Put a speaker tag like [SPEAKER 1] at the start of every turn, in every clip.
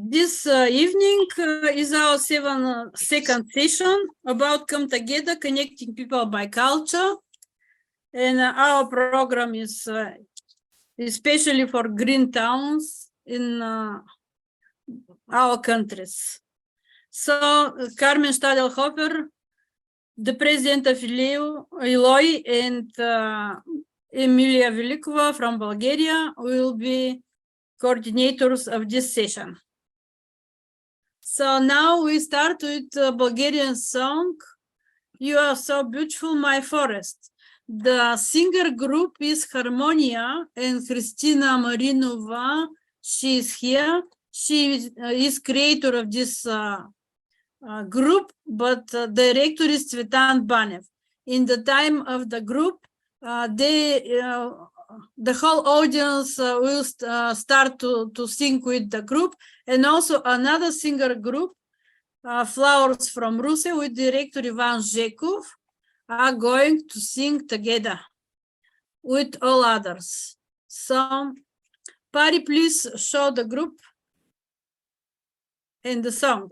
[SPEAKER 1] This evening is our second session about Come Together, connecting people by culture. And our program is especially for green towns in our countries. So Carmen Stadelhofer, the president of Eloi, and Emilia Velikova from Bulgaria will be coordinators of this session. So now we start with a Bulgarian song, You Are So Beautiful, My Forest. The singer group is Harmonia, and Christina Marinova, she is here. She is creator of this group, but director is Tsvetan Banev. In the time of the group, the whole audience will start to sing with the group, and also another singer group, Flowers from Russia, with director Ivan Zhekov, are going to sing together with all others. So, Pari, please show the group and the song.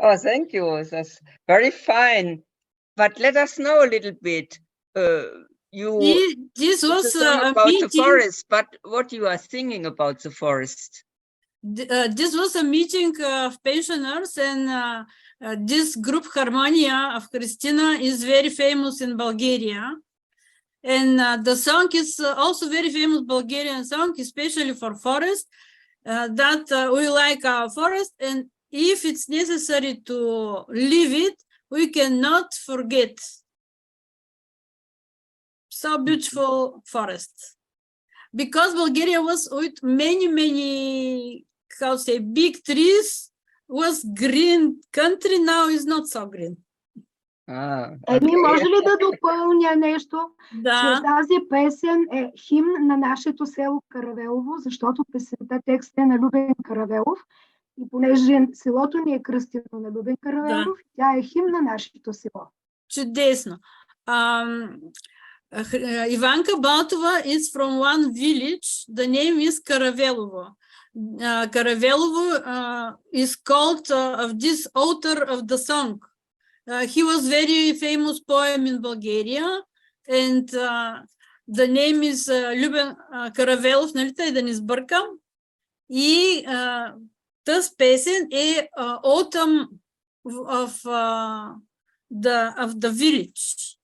[SPEAKER 2] Oh, thank you. That's very fine. But let us know a little bit.
[SPEAKER 1] This was
[SPEAKER 2] about the forest, but what you are singing about the forest?
[SPEAKER 1] This was a meeting of pensioners, and this group Harmonia of Christina is very famous in Bulgaria. And the song is also very famous Bulgarian song, especially for forest, that we like our forest. And if it's necessary to leave it, we cannot forget. So beautiful forest. Because Bulgaria was with many, how to say, big trees, was green country, now is not so green.
[SPEAKER 3] Еми, може ли да допълня нещо?
[SPEAKER 1] Да.
[SPEAKER 3] Че тази песен е химн на нашето село Каравелово, защото песента текст е на Любен Каравелов. И понеже селото ни е кръстено на Любен Каравелов, тя е химн на нашето село.
[SPEAKER 1] Чудесно. Ivanka Baltova is from one village. The name is Karavelovo. Karavelovo is called of this author of the song. He was very famous poem in Bulgaria, and the name is Любен Каравелов, нали тъй да не сбъркам. И тази песен е Autumn of the village.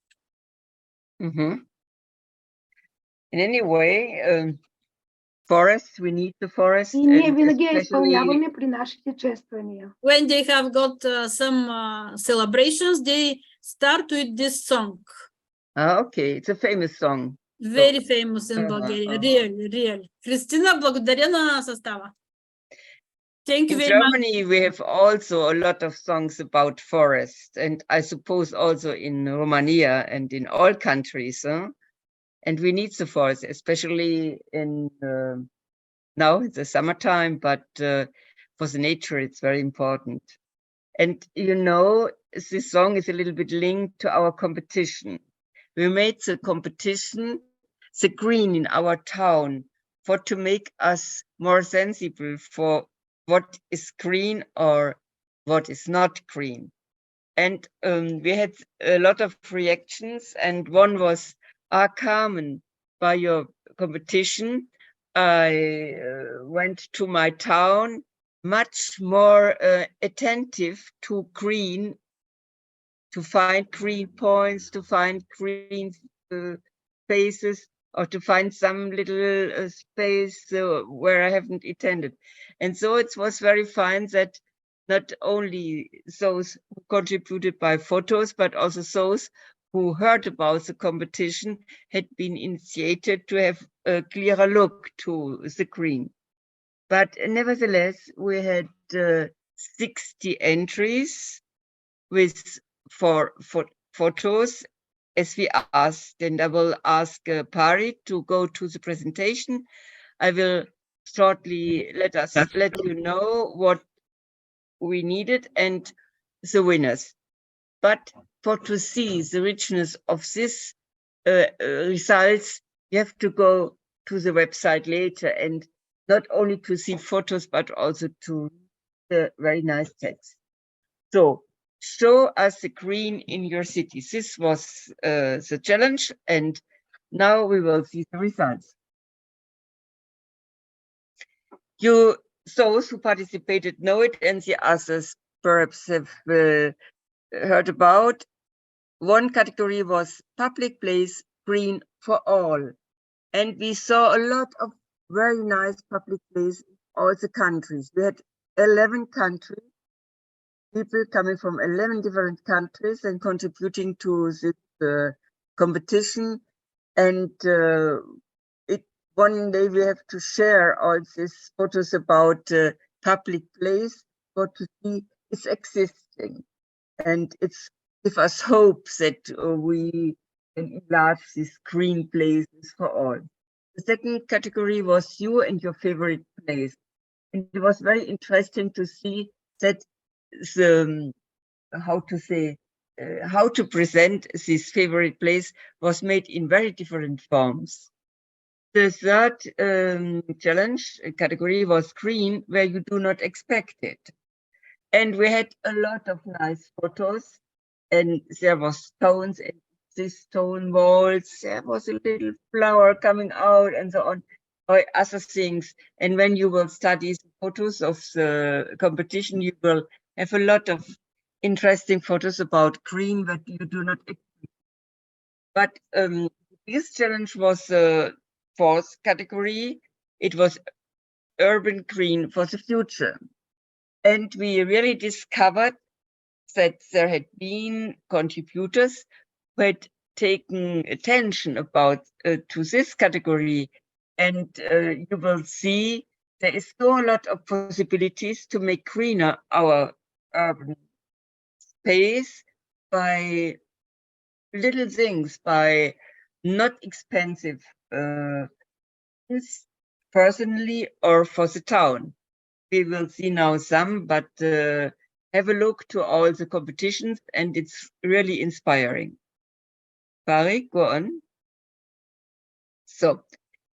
[SPEAKER 2] Mm-hmm. In any way, forests, we need the forest.
[SPEAKER 3] И ние винаги я изпълняваме при нашите чествания.
[SPEAKER 1] When they have got some celebrations, they start with this song.
[SPEAKER 2] Okay, it's a famous song.
[SPEAKER 1] Very famous in Bulgaria, really. Christina, благодаря на състава. Thank you very much.
[SPEAKER 2] In Germany, we have also a lot of songs about forests, and I suppose also in Romania and in all countries. And we need the forest, especially in now it's the summertime, but for the nature, it's very important. And you know, this song is a little bit linked to our competition. We made the competition, the green in our town, for to make us more sensible for what is green or what is not green. And we had a lot of reactions, and one was, Carmen, by your competition, I went to my town much more attentive to green, to find green points, to find green spaces, or to find some little space where I haven't attended. And so it was very fine that not only those who contributed by photos, but also those who heard about the competition had been initiated to have a clearer look to the green. But nevertheless, we had 60 entries with for photos, as we asked, and I will ask Pari to go to the presentation. I will shortly let you know what we needed and the winners. But for to see the richness of this results, you have to go to the website later, and not only to see photos, but also to the very nice text. So show us the green in your city. This was the challenge, and now we will see the results. Those who participated know it, and the others perhaps have heard about. One category was public place green for all, and we saw a lot of very nice public places in all the countries. We had 11 countries, people coming from 11 different countries and contributing to this competition. And one day we have to share all these photos about public place, for to see it's existing. And it's give us hope that we can enlarge these green places for all. The second category was you and your favorite place. And it was very interesting to see that the, how to present this favorite place was made in very different forms. The third challenge category was green, where you do not expect it. And we had a lot of nice photos, and there was stones and these stone walls, there was a little flower coming out and so on. or other things. And when you will study the photos of the competition, you will have a lot of interesting photos about green that you do not expect. But this challenge was the fourth category. It was urban green for the future. And we really discovered that there had been contributors who had taken attention about to this category. And you will see there is so a lot of possibilities to make greener our urban space by little things, by not expensive things personally or for the town. We will see now some, but have a look to all the competitions, and it's really inspiring. Pari, go on. So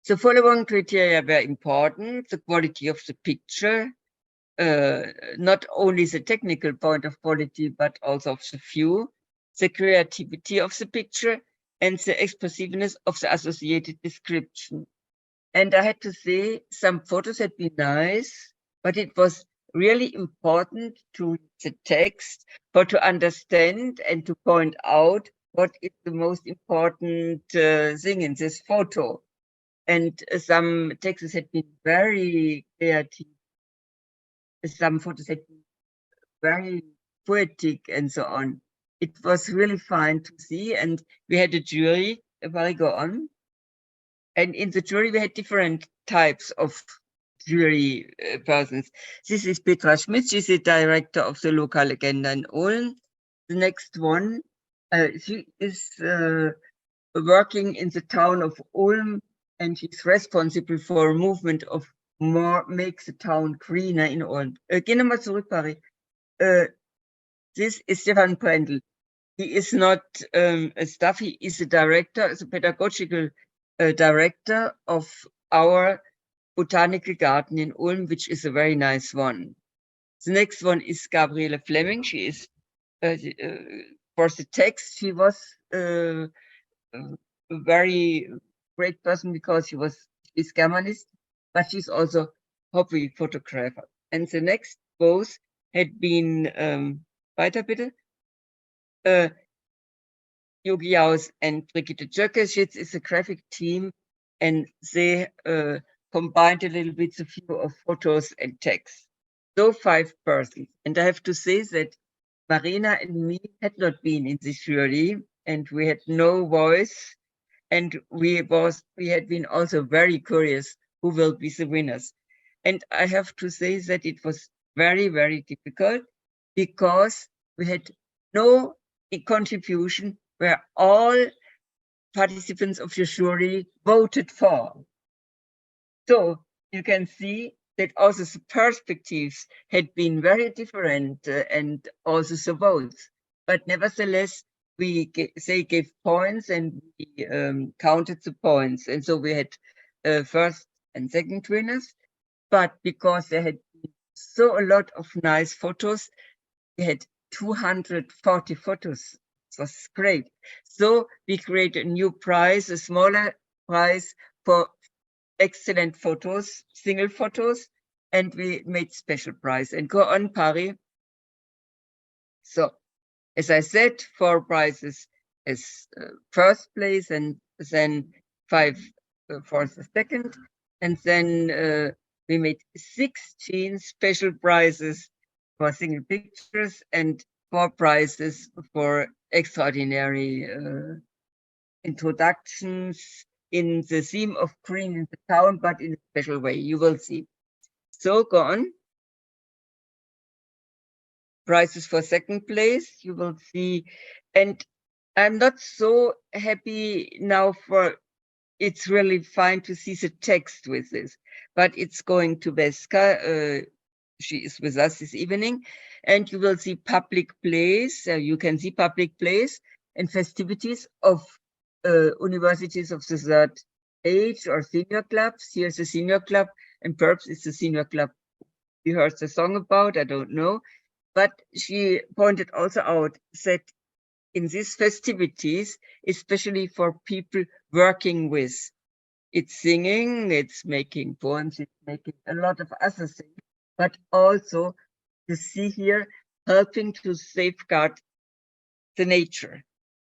[SPEAKER 2] the following criteria were important: the quality of the picture, not only the technical point of quality, but also of the view, the creativity of the picture, and the expressiveness of the associated description. And I had to say, some photos had been nice, but it was really important to read the text, for to understand and to point out what is the most important thing in this photo. And some texts had been very creative. Some photos had been very poetic and so on. It was really fine to see. And we had a jury, if I go on. And in the jury, we had different types of jury persons. This is Petra Schmidt. She's the director of the local agenda in Ulm. The next one, she is working in the town of Ulm, and she's responsible for a movement of more make the town greener in Ulm. Geh nochmal zurück, Pari. This is Stefan Brendel. He is not a staff, he is a director, the pedagogical director of our botanical garden in Ulm, which is a very nice one. The next one is Gabriele Fleming. She is, for the text, she was a very great person because she's Germanist, but she's also hobby photographer. And the next both had been, weiter bitte, Yogi Jaus and Brigitte Jökes is a graphic team, and they combined a little bit the view of photos and text. So 5 persons. And I have to say that Marina and me had not been in this jury, and we had no voice. And we had been also very curious who will be the winners. And I have to say that it was very, very difficult because we had no contribution where all participants of the jury voted for. So you can see that also the perspectives had been very different and also the votes. But nevertheless, they gave points and we counted the points. And so we had first and second winners. But because there had been so a lot of nice photos, we had 240 photos. It was great. So we created a new prize, a smaller prize for excellent photos, single photos, and we made special prize. And go on, Pari. So, as I said, 4 prizes as first place, and then 5 for the second. And then we made 16 special prizes for single pictures and 4 prizes for extraordinary introductions in the theme of green in the town, but in a special way. You will see. So go on. Prizes for second place, you will see. And I'm not so happy now for, it's really fine to see the text with this, but it's going to Veska. She is with us this evening, and you will see public place. You can see public place and festivities of universities of the third age or senior clubs. Here's the senior club, and perhaps it's the senior club you heard the song about, I don't know. But she pointed also out that in these festivities, especially for people working with it's singing, it's making poems, it's making a lot of other things, but also you see here helping to safeguard the nature.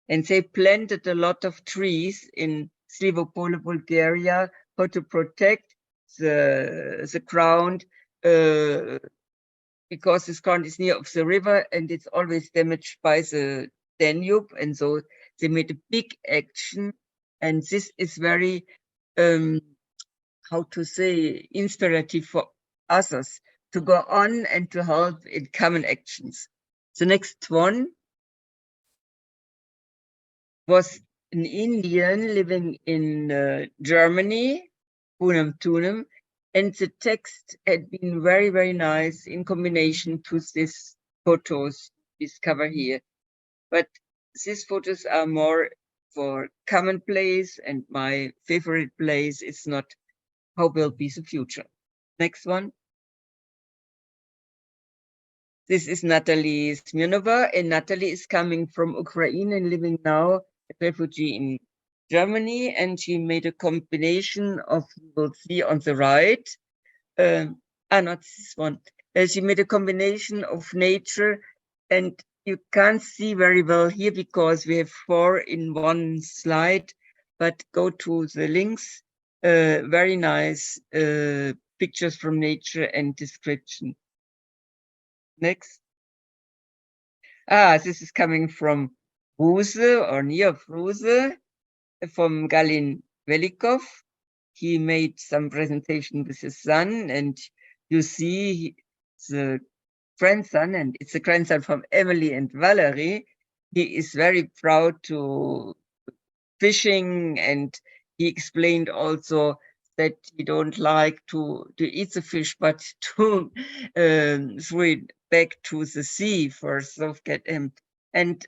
[SPEAKER 2] And they planted a lot of trees in Slivopole, Bulgaria, how to protect the ground, because this ground is near of the river and it's always damaged by the Danube. And so they made a big action. And this is very, how to say, inspirative for others to go on and to help in common actions. The next one was an Indian living in Germany, Poonam Toonam, and the text had been very, very nice in combination to these photos discover here. But these photos are more for commonplace, and my favorite place is not how will be the future. Next one. This is Natalie Smirnova, and Natalie is coming from Ukraine and living now a refugee in Germany, and she made a combination of, you will see on the right, not this one. She made a combination of nature, and you can't see very well here because we have 4 in one slide, but go to the links. Very nice pictures from nature and description. Next. This is coming from Ruse or near Ruse, from Galin Velikov. He made some presentation with his son, and you see the grandson, and it's a grandson from Emily and Valerie. He is very proud to fishing, and he explained also that he don't like to eat the fish, but to throw it back to the sea for get him. And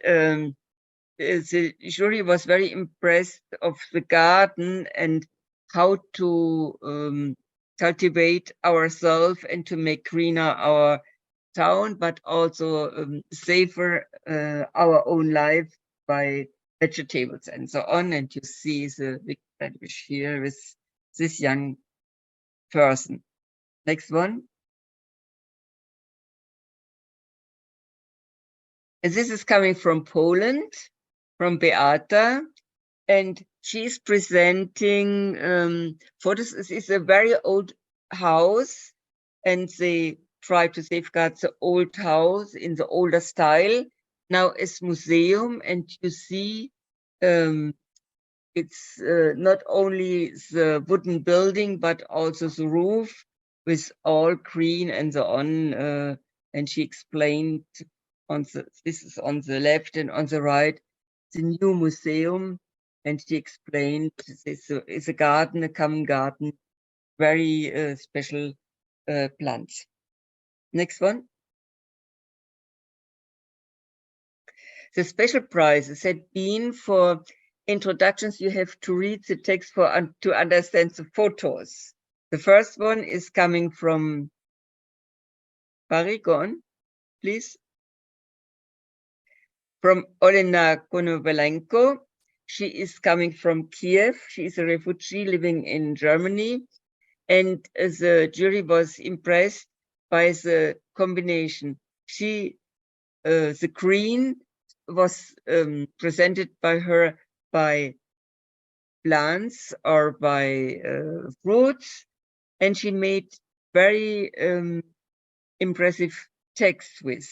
[SPEAKER 2] the jury was very impressed of the garden and how to cultivate ourselves and to make greener our town, but also safer our own life by vegetables and so on. And you see the big sandwich here with this young person. Next one. And this is coming from Poland, from Beata, and she's presenting photos. This is a very old house, and they try to safeguard the old house in the older style. Now it's museum, and you see it's not only the wooden building, but also the roof with all green and so on. And she explained this is on the left and on the right, the new museum. And she explained this is a garden, a common garden, very special plants. Next one. The special prizes had been for introductions. You have to read the text to understand the photos. The first one is coming from Parigon, please. From Olena Konovalenko. She is coming from Kiev. She is a refugee living in Germany. And the jury was impressed by the combination. The green was presented by her by plants or by fruits, and she made very impressive text with.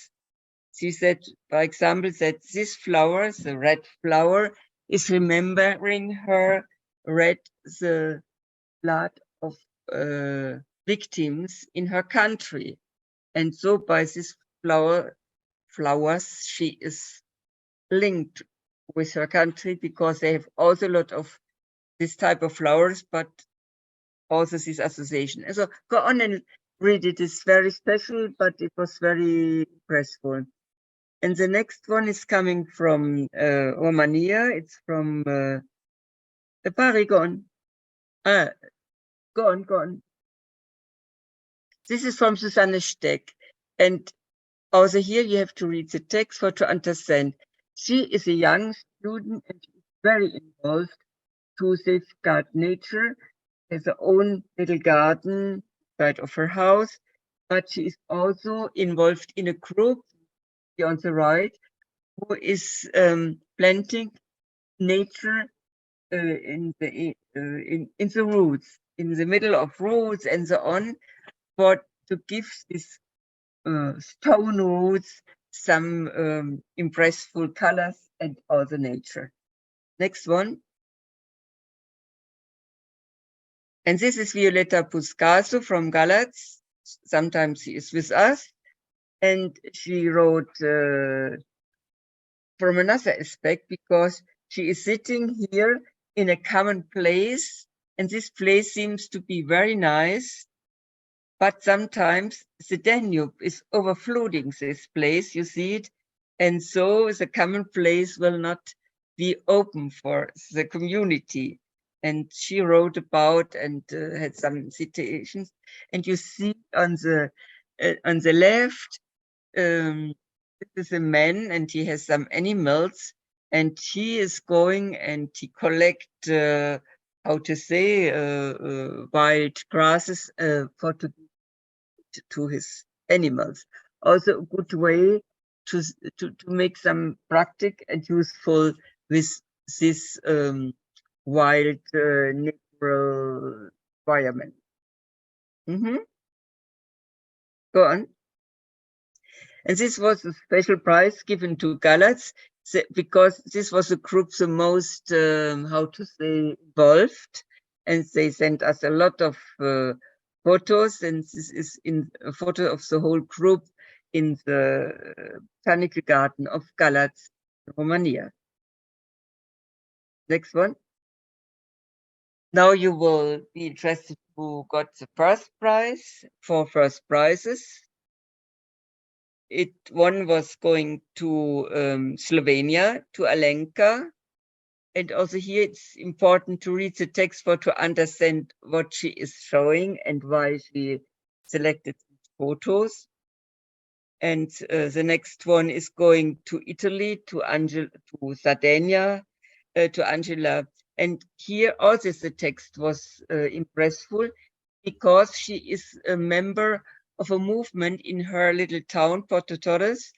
[SPEAKER 2] She said, for example, that this flower, the red flower, is remembering her red the blood of victims in her country. And so by this flowers, she is linked with her country because they have also a lot of this type of flowers, but also this association. And so go on and read it. It's very special, but it was very impressive. And the next one is coming from Romania. It's from Parigon. Go on. This is from Susanne Steck. And also here you have to read the text to understand. She is a young student and she is very involved to safeguard nature. has her own little garden side of her house, but she is also involved in a group on the right who is planting nature in the roots, in the middle of roots and so on, for to give these stone roots some impressful colors and also nature. Next one. And this is Violetta Puscaso from Galatz. Sometimes she is with us. And she wrote from another aspect, because she is sitting here in a common place. And this place seems to be very nice. But sometimes the Danube is overflowing this place, you see it. And so the common place will not be open for the community. And she wrote about and had some citations. And you see on the left, this is a man and he has some animals. And he is going and he collect, how to say, wild grasses for to his animals. Also a good way to make some practical and useful with this wild natural environment. Go on. And this was a special prize given to Galatz because this was a group the most, how to say, involved. And they sent us a lot of photos, and this is in a photo of the whole group in the botanical garden of Galatz, Romania. Next one. Now you will be interested who got the first prize, 4 first prizes. One was going to Slovenia, to Alenka. And also here it's important to read the text for to understand what she is showing and why she selected photos. And the next one is going to Italy, to Sardinia, to Angela. And here also the text was impressful because she is a member of a movement in her little town, Porto Torres,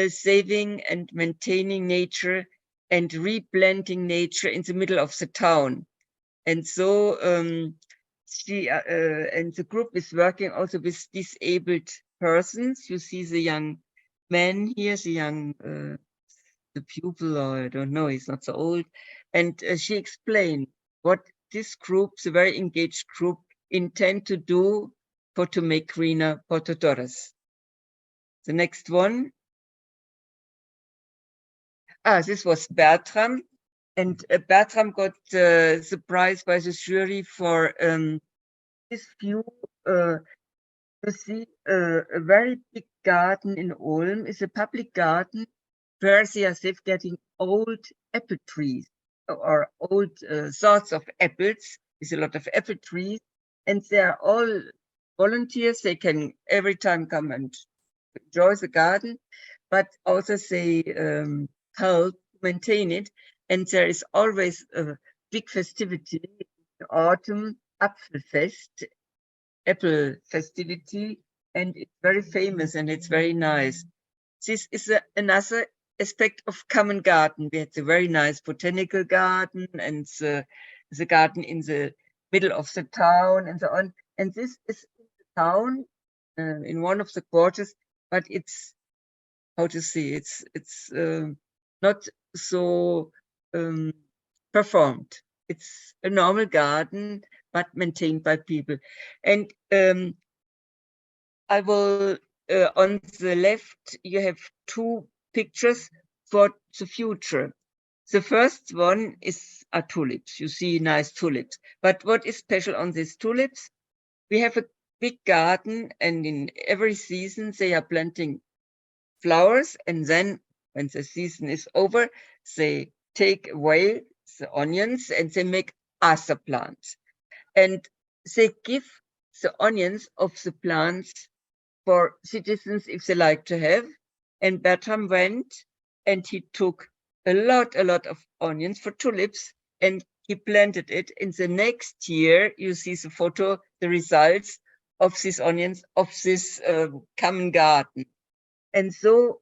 [SPEAKER 2] saving and maintaining nature and replanting nature in the middle of the town. And so she and the group is working also with disabled persons. You see the young man here, the young the pupil, or I don't know, he's not so old. And she explained what this group, the very engaged group, intend to do for to make greener Porto Torres. The next one. This was Bertram. And Bertram got the prize by the jury for his view. You see, a very big garden in Ulm is a public garden where they are safeguarding old apple trees or old sorts of apples. There's a lot of apple trees, and they are all volunteers. They can every time come and enjoy the garden, but also they help maintain it. And there is always a big festivity in autumn, Apfelfest, apple festivity, and it's very famous and it's very nice. This is another aspect of common garden. We had the very nice botanical garden and the garden in the middle of the town and so on. And this is in the town, in one of the quarters, but it's, how to say, it's not so performed. It's a normal garden, but maintained by people. And I will, on the left, you have 2 pictures for the future. The first one are tulips. You see nice tulips. But what is special on these tulips? We have a big garden, and in every season they are planting flowers, and then when the season is over, they take away the onions and they make other plants. And they give the onions of the plants for citizens if they like to have. And Bertram went and he took a lot of onions for tulips and he planted it. In the next year, you see the photo, the results of these onions, of this common garden. And so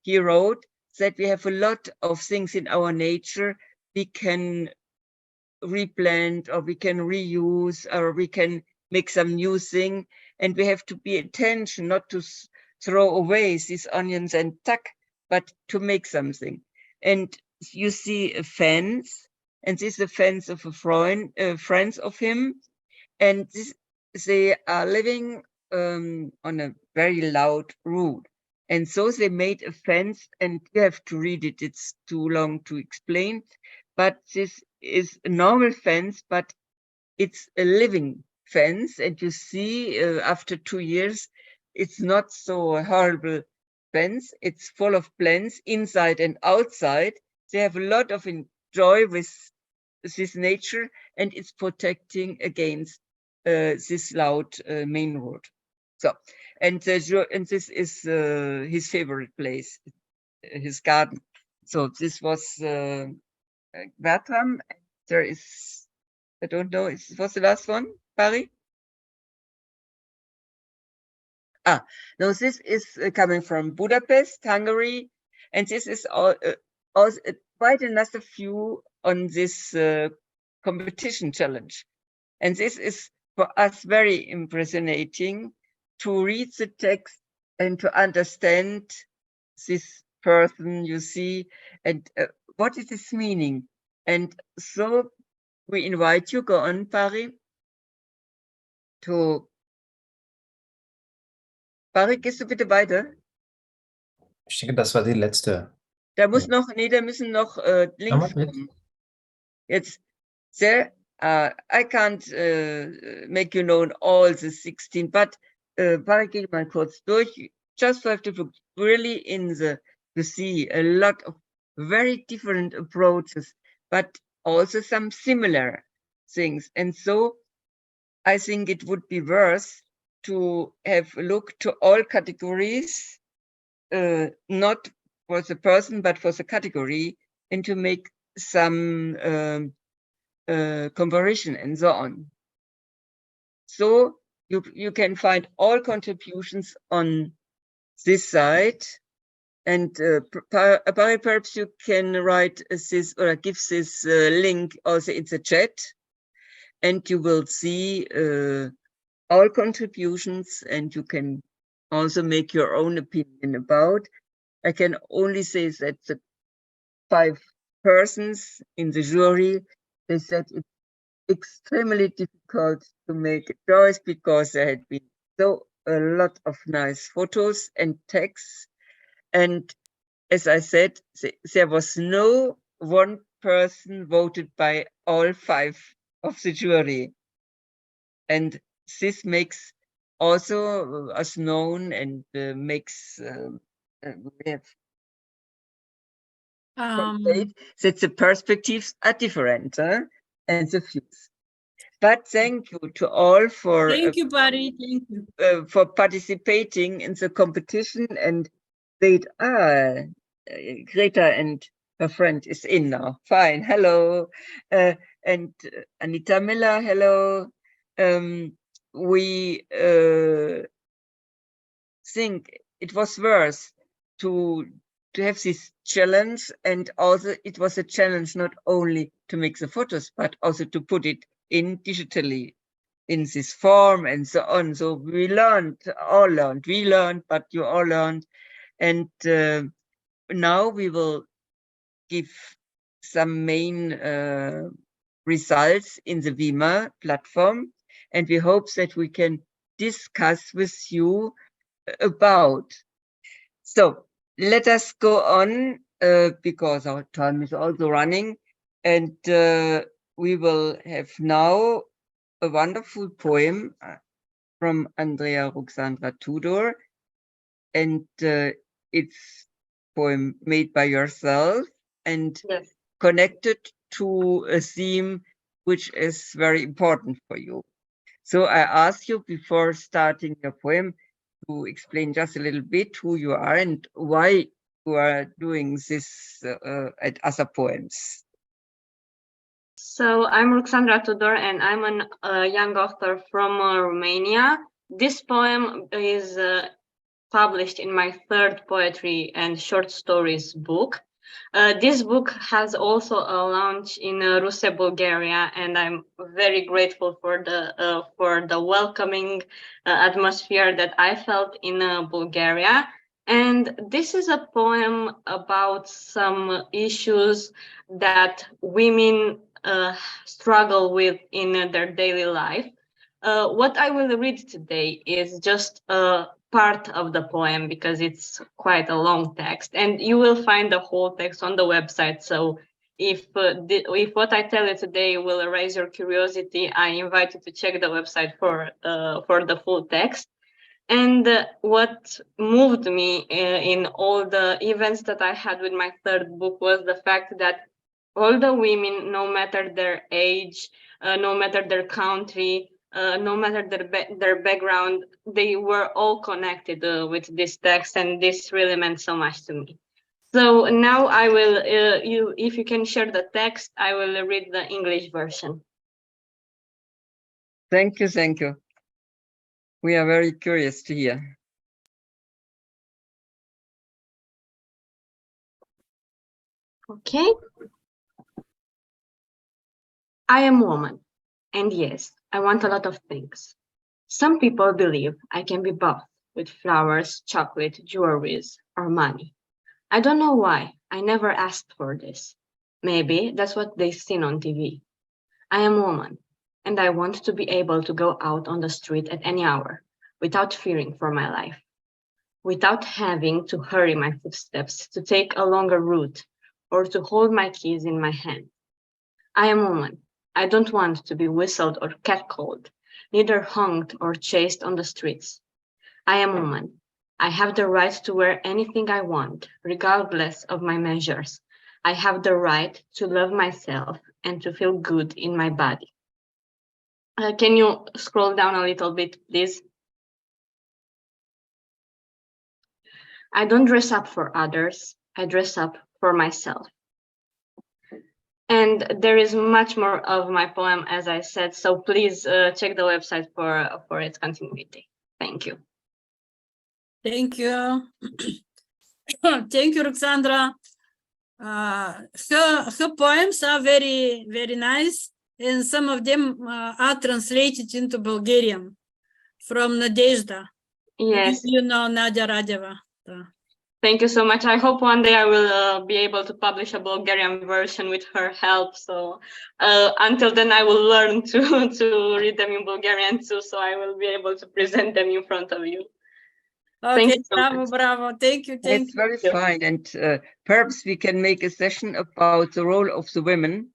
[SPEAKER 2] he wrote that we have a lot of things in our nature we can replant, or we can reuse, or we can make some new thing. And we have to be attention not to throw away these onions and tuck, but to make something. And you see a fence, and this is a fence of a friends of him. And this, they are living on a very loud road. And so they made a fence, and you have to read it. It's too long to explain. But this is a normal fence, but it's a living fence. And you see, after 2 years, it's not so a horrible fence. It's full of plants inside and outside. They have a lot of enjoy with this nature, and it's protecting against this loud main road. So, and this is his favorite place, his garden. So this was Bertram. There is, I don't know, what's the last one, Barry? No, this is coming from Budapest, Hungary, and this is also quite another view on this competition challenge. And this is for us very impressionating to read the text and to understand this person you see, and what is its meaning. And so we invite you, go on, Pari, Pari, gehst du bitte weiter?
[SPEAKER 4] Ich denke, das war die letzte.
[SPEAKER 2] Da muss noch, nee, da müssen noch Links kommen. Jetzt, there, I can't make you know all the 16, but Pari, geh mal kurz durch. Just have to look really in the, you see a lot of very different approaches, but also some similar things. And so I think it would be worth to have a look to all categories, not for the person, but for the category, and to make some comparison and so on. So you can find all contributions on this side. And perhaps you can write this or give this link also in the chat, and you will see all contributions, and you can also make your own opinion about. I can only say that the 5 persons in the jury, they said it's extremely difficult to make a choice because there had been so a lot of nice photos and texts. And as I said, there was no one person voted by all 5 of the jury. And this makes also us known, and makes we have that the perspectives are different, and the views. But thank you to all for
[SPEAKER 1] Thank you, Barry. Thank you.
[SPEAKER 2] For participating in the competition. And wait, Greta and her friend is in now. Fine, hello. And Anita Miller, hello. We think it was worth to have this challenge, and also it was a challenge not only to make the photos, but also to put it in digitally in this form and so on. So we all learned, but you all learned. And now we will give some main results in the Vima platform, and we hope that we can discuss with you about. So let us go on, because our time is also running, and we will have now a wonderful poem from Andrea Roxandra Tudor, and it's poem made by yourself and
[SPEAKER 5] Yes.
[SPEAKER 2] connected to a theme which is very important for you. So I ask you, before starting your poem, to explain just a little bit who you are and why you are doing this at other poems.
[SPEAKER 5] So I'm Ruxandra Tudor, and I'm a young author from Romania. This poem is published in my third poetry and short stories book. This book has also a launch in Ruse, Bulgaria, and I'm very grateful for the welcoming atmosphere that I felt in Bulgaria. And this is a poem about some issues that women struggle with in their daily life. What I will read today is just a part of the poem because it's quite a long text, and you will find the whole text on the website. So if what I tell you today will raise your curiosity, I invite you to check the website for the full text. And what moved me in all the events that I had with my third book was the fact that all the women, no matter their age, no matter their country, no matter their background, they were all connected with this text, and this really meant so much to me. So now I will, if you can share the text, I will read the English version.
[SPEAKER 2] Thank you, thank you. We are very curious to hear.
[SPEAKER 5] Okay. I am woman, and yes, I want a lot of things. Some people believe I can be bought with flowers, chocolate, jewelries, or money. I don't know why. I never asked for this. Maybe that's what they've seen on TV. I am woman, and I want to be able to go out on the street at any hour without fearing for my life, without having to hurry my footsteps to take a longer route or to hold my keys in my hand. I am woman. I don't want to be whistled or catcalled, neither hung or chased on the streets. I am woman. I have the right to wear anything I want, regardless of my measures. I have the right to love myself and to feel good in my body. Can you scroll down a little bit, please? I don't dress up for others. I dress up for myself. And there is much more of my poem, as I said, so please check the website for its continuity. Thank you.
[SPEAKER 1] Thank you. Thank you, Ruxandra. Her poems are very, very nice, and some of them are translated into Bulgarian from Nadezhda.
[SPEAKER 5] Yes.
[SPEAKER 1] You know Nadia Radeva.
[SPEAKER 5] Thank you so much. I hope one day I will be able to publish a Bulgarian version with her help. So until then, I will learn to read them in Bulgarian too, so I will be able to present them in front of you.
[SPEAKER 1] Okay,
[SPEAKER 5] Thank you so
[SPEAKER 1] bravo,
[SPEAKER 5] much.
[SPEAKER 1] bravo. Thank you.
[SPEAKER 2] It's very fine, and perhaps we can make a session about the role of the women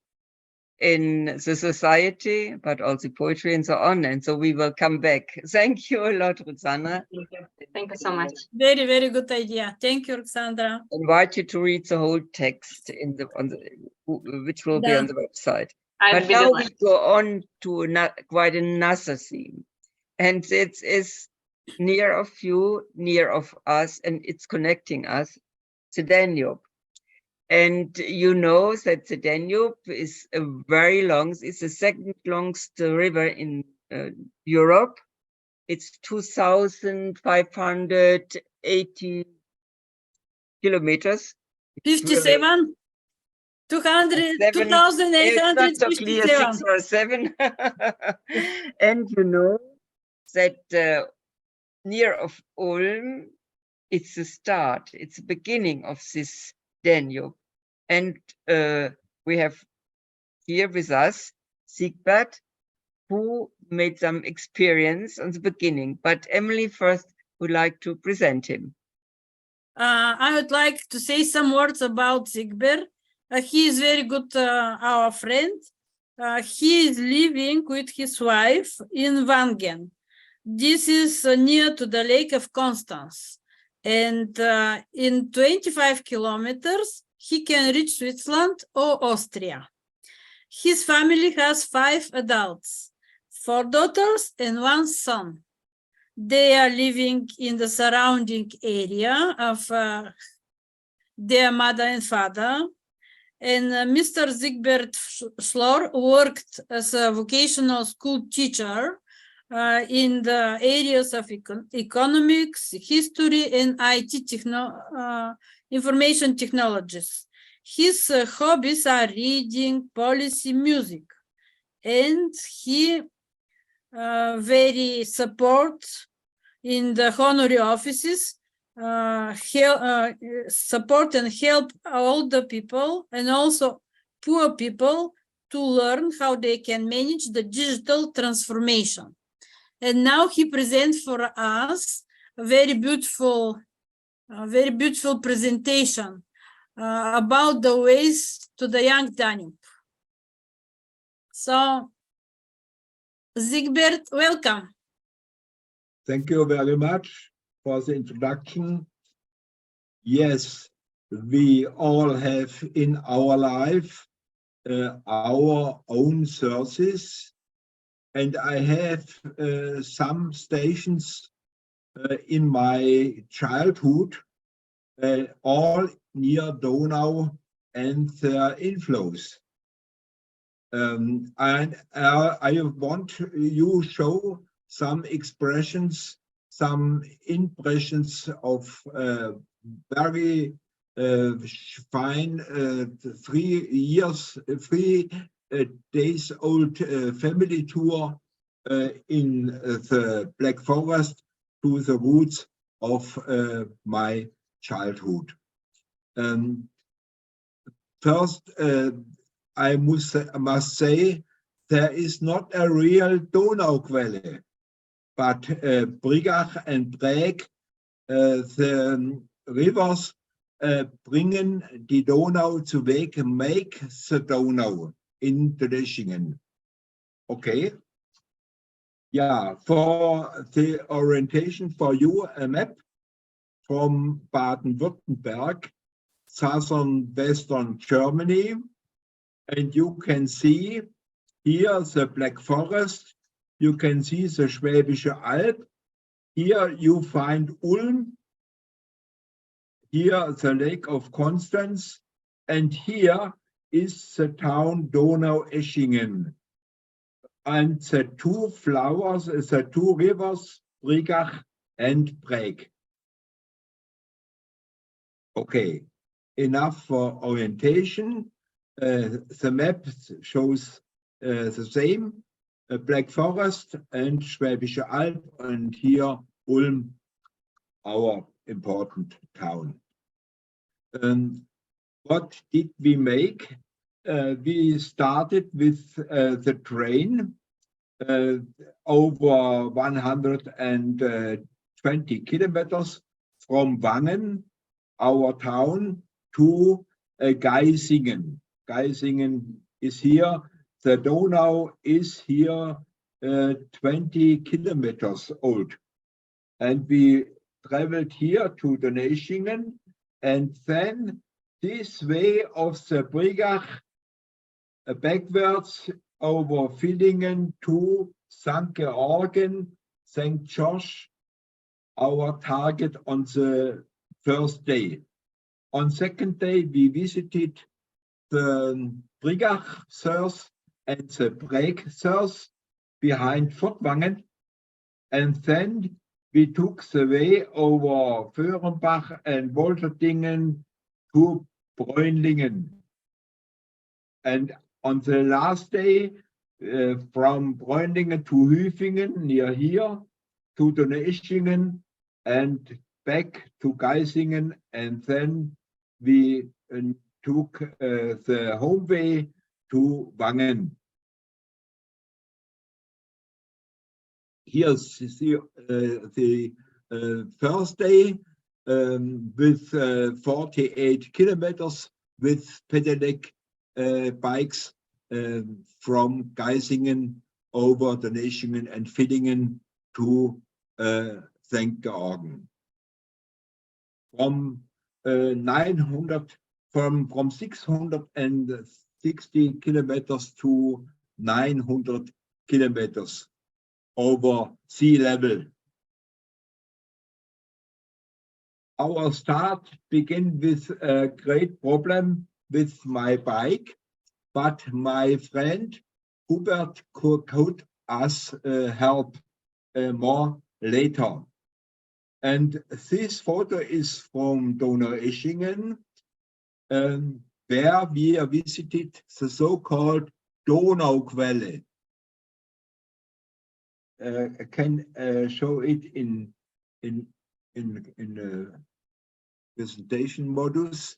[SPEAKER 2] in the society, but also poetry and so on. And so we will come back. Thank you a lot, Ruxandra.
[SPEAKER 5] Thank you. Thank you so much.
[SPEAKER 1] Very, very good idea. Thank you, Ruxandra.
[SPEAKER 2] Invite you to read the whole text which will be on the website. But now we go on to quite another theme, and it is near of you, near of us, and it's connecting us, the Danube. And you know that the Danube is it's the second longest river in Europe. It's 2,580 kilometers.
[SPEAKER 1] 57? 2,857.
[SPEAKER 2] 6 or 7. And you know that near of Ulm, it's the start, it's the beginning of this Danube. And we have here with us Siegbert, who made some experience on the beginning. But Emily first would like to present him.
[SPEAKER 1] I would like to say some words about Siegbert. He is very good, our friend. He is living with his wife in Wangen. This is near to the Lake of Constance. And in 25 kilometers, he can reach Switzerland or Austria. His family has 5 adults, 4 daughters and 1 son. They are living in the surrounding area of their mother and father. And Mr. Siegbert Schlor worked as a vocational school teacher in the areas of economics, history, and IT information technologies. His hobbies are reading, policy, music, and he very support in the honorary offices, support and help all the people and also poor people to learn how they can manage the digital transformation. And now he presents for us a very beautiful presentation about the ways to the young Danube. So, Siegbert, welcome.
[SPEAKER 6] Thank you very much for the introduction. Yes, we all have in our life our own sources, and I have some stations in my childhood, all near Donau and their inflows. And I want you show some expressions, some impressions of very fine 3 days old family tour in the Black Forest to the roots of my childhood. First, I must say there is not a real Donauquelle, but Brigach and Bräg, the rivers bringen die Donau zu Weg, make the Donau in the Deschingen. Okay. Yeah, for the orientation for you, a map from Baden-Württemberg, southern western Germany, and you can see here the Black Forest, you can see the Schwäbische Alb, here you find Ulm, here the Lake of Constance, and here is the town Donaueschingen. And the 2 flowers, the 2 rivers, Brigach and Bräg. Okay, enough for orientation. The map shows the same, Black Forest and Schwäbische Alb, and here Ulm, our important town. What did we make? We started with the train over 120 kilometers from Wangen, our town, to Geisingen. Geisingen is here. The Donau is here 20 kilometers old. And we traveled here to Donaueschingen, and then this way of the Brigach backwards over Villingen to St. Georgen, St. George, our target on the first day. On second day, we visited the Brigach source and the Bräg source behind Fortwangen, and then we took the way over Föhrenbach and Wolterdingen to Bräunlingen. And on the last day, from Bräunlingen to Hüfingen, near here, to Donaueschingen, and back to Geisingen, and then we took the home way to Wangen. Here's the first day with 48 kilometers with pedelec bikes from Geisingen over Donaueschingen and Villingen to St. Georgen. From 660 kilometers to 900 kilometers over sea level. Our start began with a great problem with my bike, but my friend Hubert could us help more later. And this photo is from Donaueschingen, where we visited the so-called Donauquelle. I can show it in presentation modus.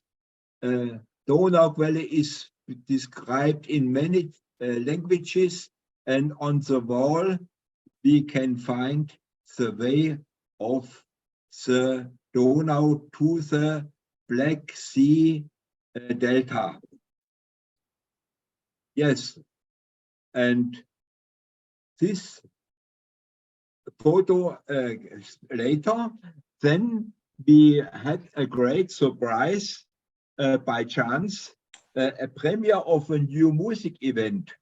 [SPEAKER 6] Donauquelle is described in many languages, and on the wall we can find the way of the Donau to the Black Sea Delta. Yes, and this photo later, then we had a great surprise by chance, a premiere of a new music event.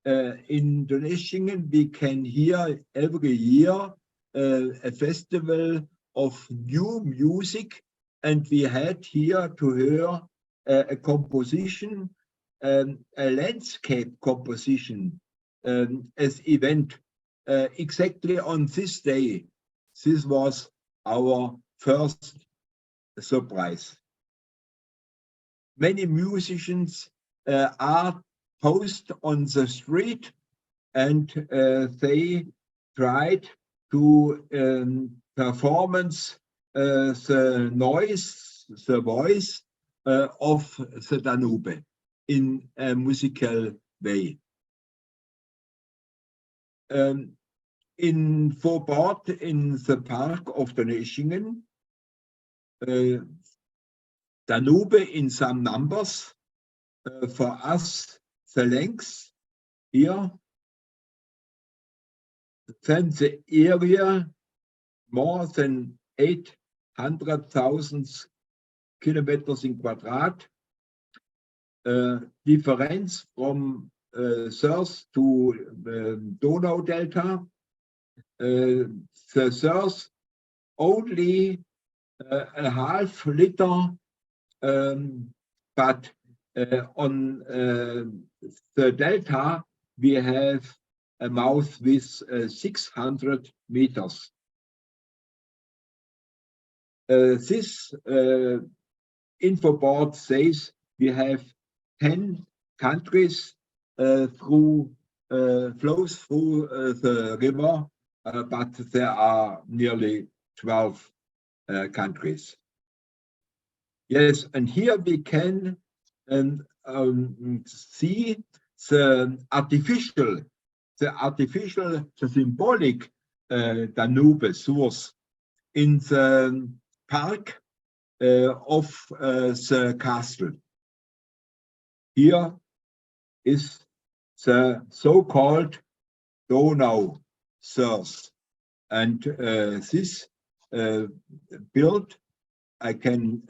[SPEAKER 6] In Donaueschingen, we can hear every year a festival of new music, and we had here to hear a composition, a landscape composition as event exactly on this day. This was our first surprise. Many musicians are posted on the street, and they tried to performance the noise, the voice of the Danube in a musical way. In Vorort, in the park of Donaueschingen, Danube in some numbers. For us, the length here, then the area more than 800,000 kilometers in quadrat. Difference from South to Donau Delta. The South only a half liter, but on the delta we have a mouth with 600 meters. This info board says we have 10 countries flows through the river, but there are nearly 12 countries. Yes, and here we can see the symbolic Danube source in the park of the castle. Here is the so-called Donau source, and this built I can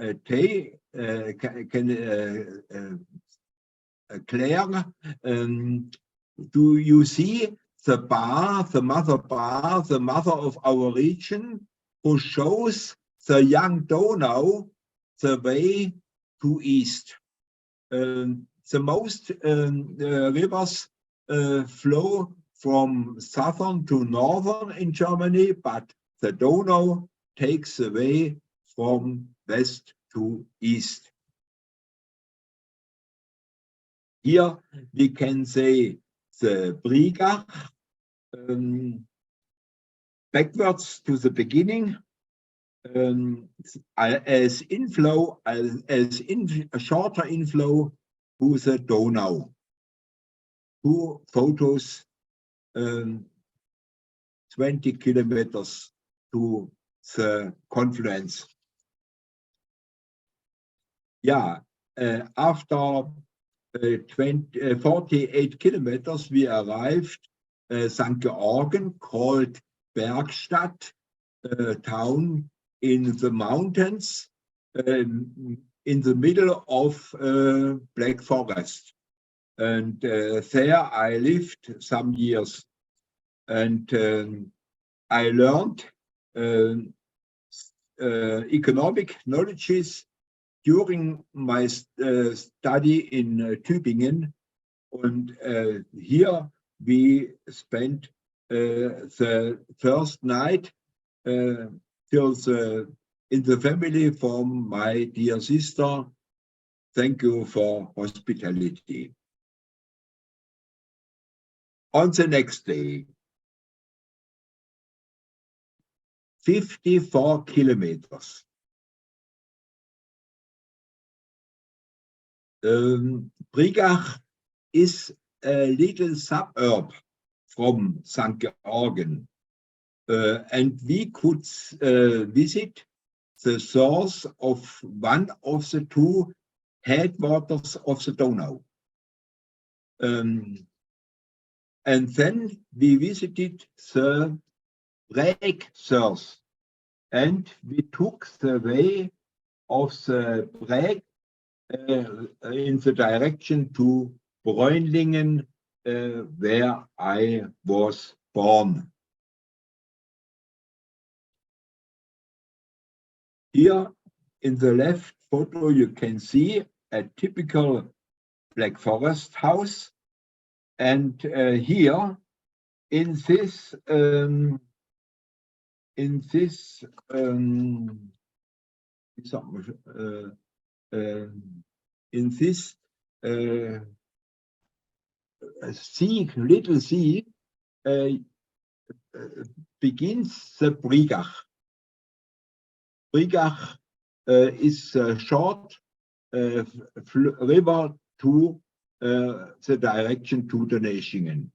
[SPEAKER 6] clear. Do you see the bar, the mother of our region, who shows the young Donau the way to east? The most rivers flow from southern to northern in Germany, but the Donau takes the way from west to east. Here we can say the Brigach, backwards to the beginning, as inflow, a shorter inflow to the Donau. Two photos, 20 kilometers to the confluence. Yeah, after 48 kilometers, we arrived St. Georgen, called Bergstadt, town in the mountains, in the middle of Black Forest. And there I lived some years, and I learned economic knowledges during my study in Tübingen, and here we spent the first night in the family from my dear sister. Thank you for hospitality. On the next day, 54 kilometers. Brigach is a little suburb from St. Georgen, and we could visit the source of one of the two headwaters of the Donau. And then we visited the Breg source, and we took the way of the Breg in the direction to Bräunlingen, where I was born. Here in the left photo, you can see a typical Black Forest house. And here in this little sea begins the Brigach. Brigach is a short river to the direction to the Neschingen.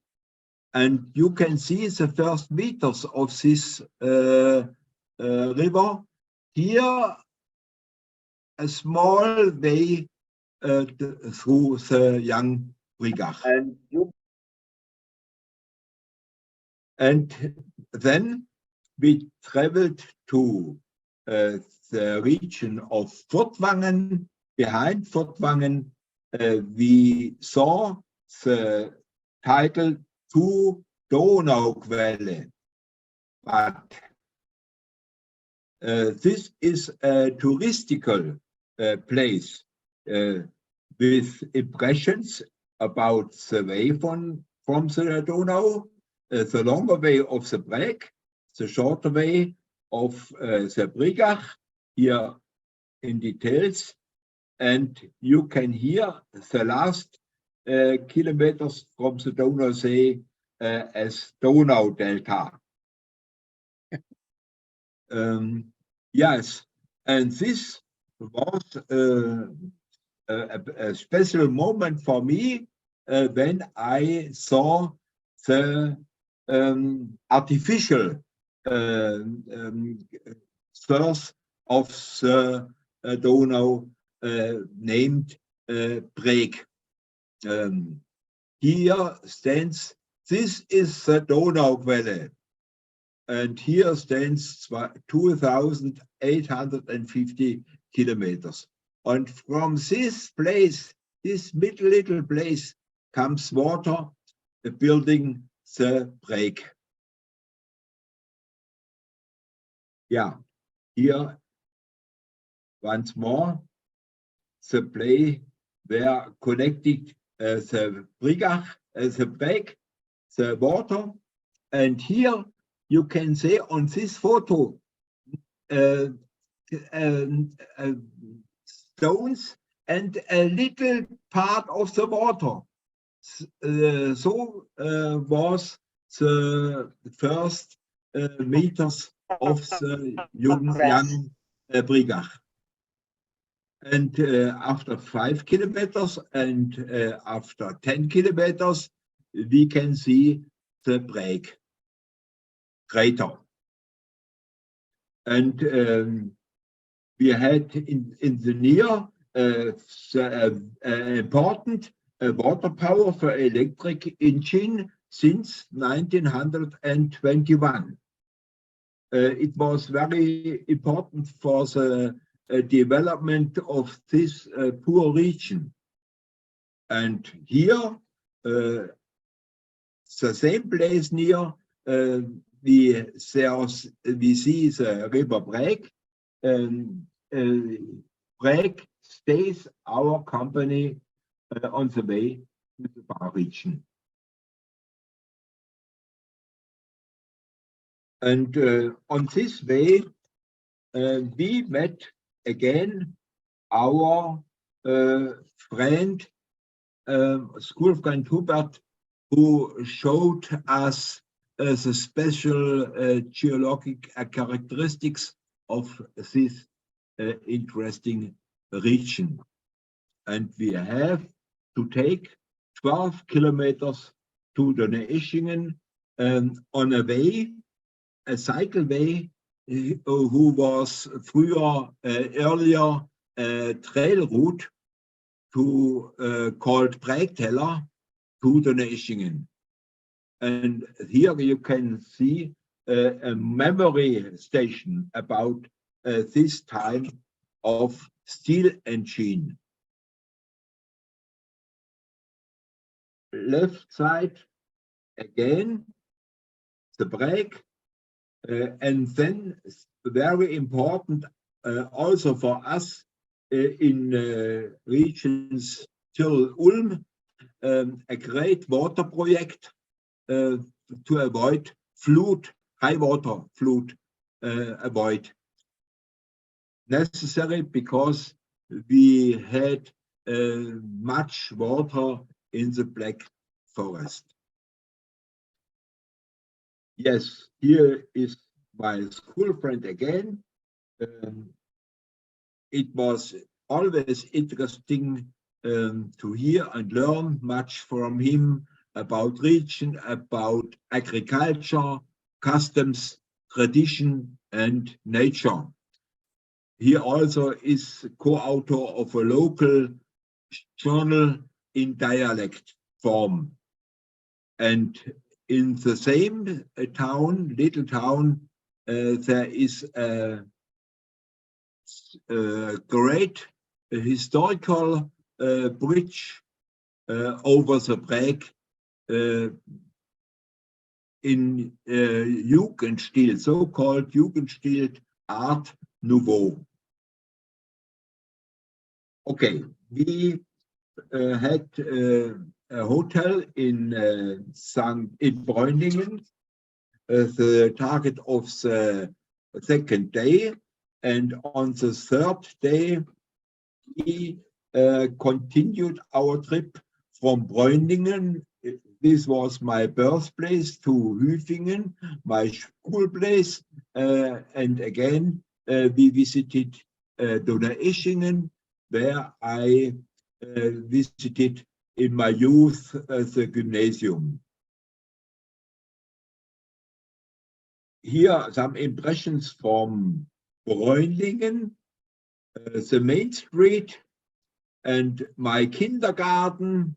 [SPEAKER 6] And you can see the first meters of this river. Here, a small way through the young Brigach. And then we traveled to the region of Furtwangen. Behind Furtwangen, we saw the title to Donauquelle. But this is a touristical place with impressions about the way from the Donau, the longer way of the Breg, the shorter way of the Brigach, here in details. And you can hear the last kilometers from the Donau Sea as Donau Delta. Yes, and this was a special moment for me when I saw the artificial source of the Donau named Breg. Here stands, this is the Donauquelle, and here stands 2,850 kilometers. And from this place, this little place, comes water building the Breg. Yeah, here once more, the place where connected the Brigach, the Breg, the water, and here you can see on this photo stones and a little part of the water. So was the first meters of the young Brigach. And after 5 kilometers and after 10 kilometers, we can see the Breg crater. And we had in the near important water power for electric engine since 1921. It was very important for the development of this poor region. And here, the same place near, we see the river Breg. Breg stays our company on the way to the Bar region. And on this way, we met again our friend, school friend Hubert, who showed us the special geologic characteristics of this interesting region. And we have to take 12 kilometers to Donau-Eschingen on a way, a cycle way, who was earlier trail route called Breakteller to Donau-Eschingen. And here you can see a memory station about this time of steel engine. Left side again, the brake, and then very important also for us in regions till Ulm, a great water project to avoid flood, high water flood, avoid necessary because we had much water in the Black Forest. Yes, here is my school friend again. It was always interesting to hear and learn much from him about region, about agriculture, customs, tradition, and nature. He also is co-author of a local journal in dialect form. And in the same town, little town, there is a great historical bridge over the Breg in Jugendstil, so-called Jugendstil Art Nouveau. Okay, we had a hotel in Bräuningen, the target of the second day, and on the third day we continued our trip from Bräuningen. This was my birthplace, to Hüfingen, my school place, and again we visited Donau-Eschingen, where I visited in my youth the gymnasium. Here some impressions from Bräuningen, the main street, and my kindergarten,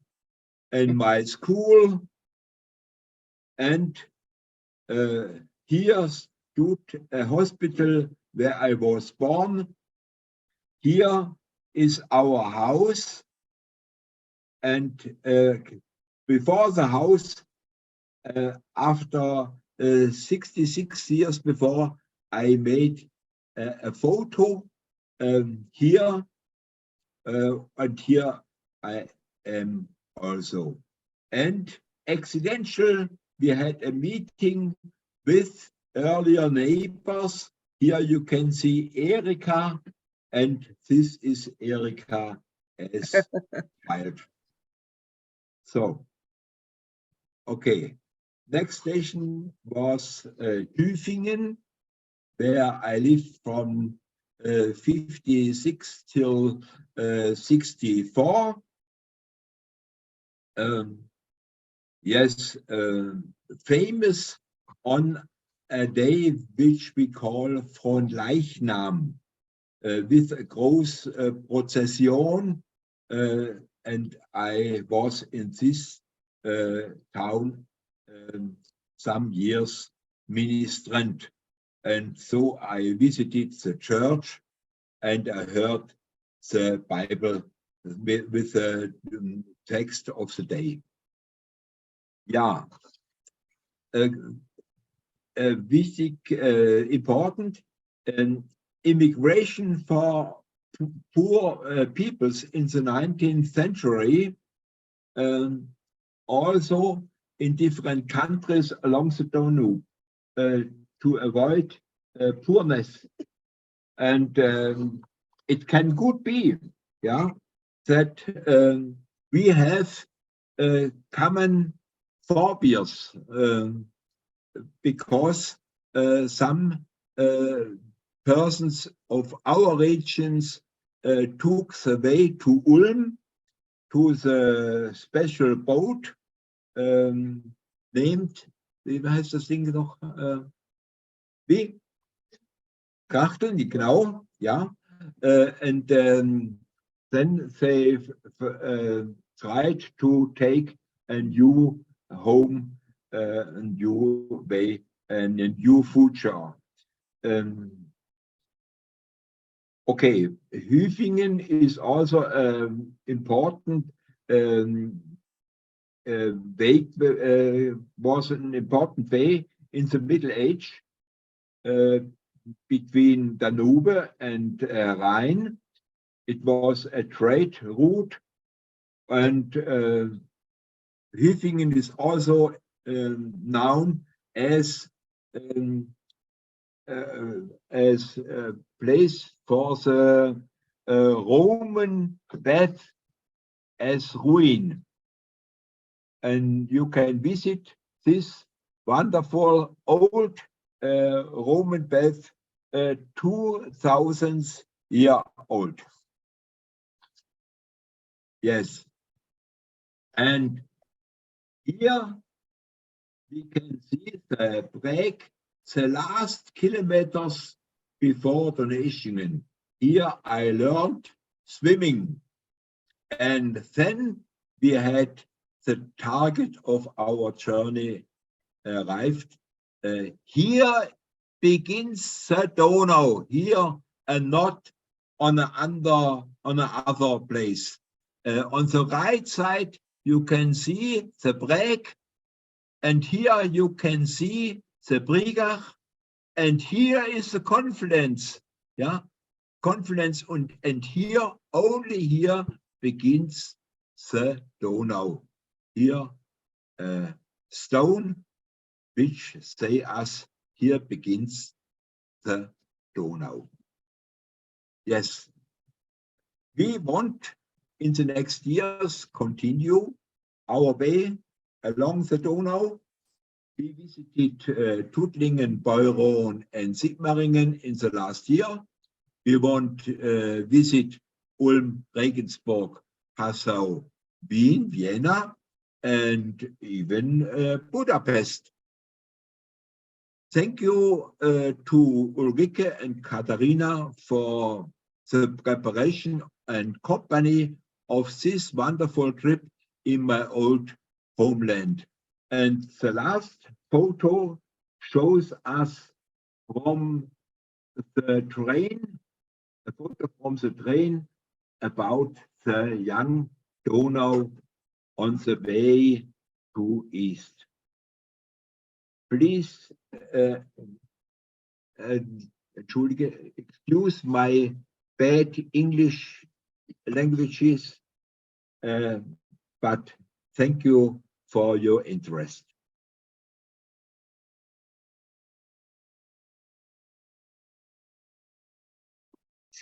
[SPEAKER 6] and my school, and here stood a hospital where I was born. Here is our house, and before the house, after 66 years before, I made a photo here, and here I am also. And accidental, we had a meeting with earlier neighbors. Here you can see Erika, and this is Erika as child. So, okay. Next station was Hüfingen, where I lived from 56 till 64. Yes, famous on a day which we call Fronleichnam, with a gross procession, and I was in this town some years ministrant, and so I visited the church and I heard the Bible with the text of the day. Yeah, wichtig, important, immigration for poor peoples in the 19th century, also in different countries along the Danube, to avoid poorness. And it can good be, yeah, that we have common forebears, because some persons of our regions took the way to Ulm, to the special boat named, wie heißt das Ding noch? Wie? Krachteln, genau, yeah. And then they tried to take a new home, a new way, and a new future. Okay, Hüfingen is also important way, was an important way in the Middle Age between Danube and Rhine. It was a trade route, and Hüfingen is also known as a place for the Roman bath as ruin. And you can visit this wonderful old Roman bath, 2000 years old. Yes. And here we can see the break, the last kilometers before Donaueschingen. Here I learned swimming. And then we had the target of our journey arrived. Here begins the Donau, here and not on another place. On the right side, you can see the break, and here you can see the Brigach, and here is the confluence, yeah, confluence, and here, only here begins the Donau. Here, stone, which say us, here begins the Donau. Yes, we want in the next years continue our way along the Donau. We visited Tuttlingen, Beuron, and Sigmaringen in the last year. We want to visit Ulm, Regensburg, Passau, Wien, Vienna, and even Budapest. Thank you to Ulrike and Katharina for the preparation and company of this wonderful trip in my old homeland. And the last photo shows us from the train, a photo from the train about the young Donau on the way to east. Please, excuse my bad English languages, but thank you for your interest.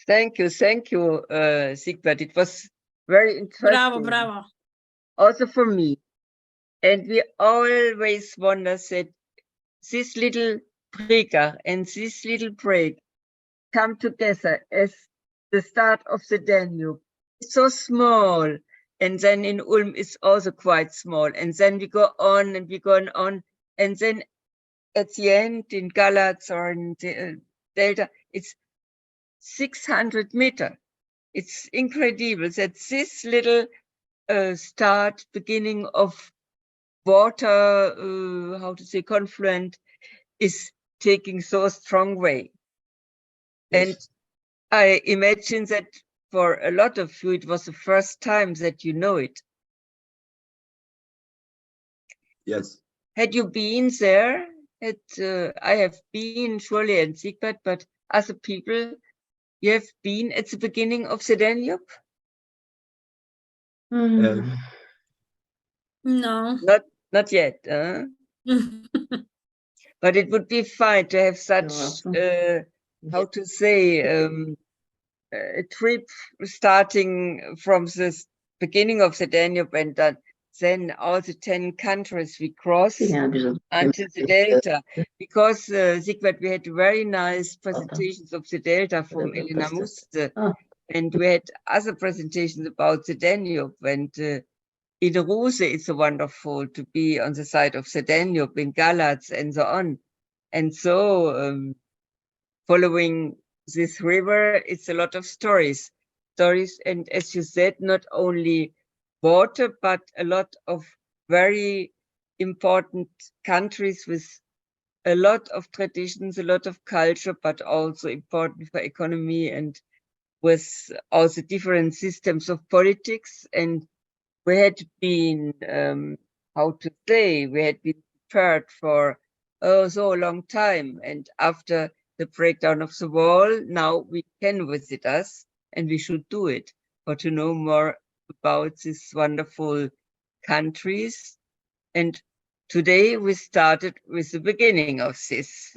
[SPEAKER 2] Thank you, Siegbert. It was very interesting.
[SPEAKER 1] Bravo, bravo.
[SPEAKER 2] Also for me. And we always wonder that this little Brigach and this little break come together as the start of the Danube. It's so small. And then in Ulm it's also quite small. And then we go on and we go on. And then at the end in Galatz or in the Delta, it's 600 meters. It's incredible that this little beginning of water, how to say, confluent, is taking so strong way. Yes. And I imagine that for a lot of you, it was the first time that you know it.
[SPEAKER 6] Yes.
[SPEAKER 2] Had you been there? I have been, surely, and Siegbert, but other people You have been at the beginning of the Danube?
[SPEAKER 6] Um,
[SPEAKER 1] No.
[SPEAKER 2] Not yet, but it would be fine to have such, how to say, a trip starting from the beginning of the Danube and then all the 10 countries we cross until the Delta. Because, Sigvard, we had very nice presentations of the Delta from Elena Muste, and we had other presentations about the Danube. And in Ruse, it's wonderful to be on the side of the Danube, in Galatz, and so on. And so, following this river, it's a lot of stories. And as you said, not only water, but a lot of very important countries with a lot of traditions, a lot of culture, but also important for economy, and with also different systems of politics. And we had been, how to say, we had been prepared for so a long time. And after the breakdown of the wall, now we can visit us, and we should do it, or to know more about these wonderful countries. And today we started with the beginning of this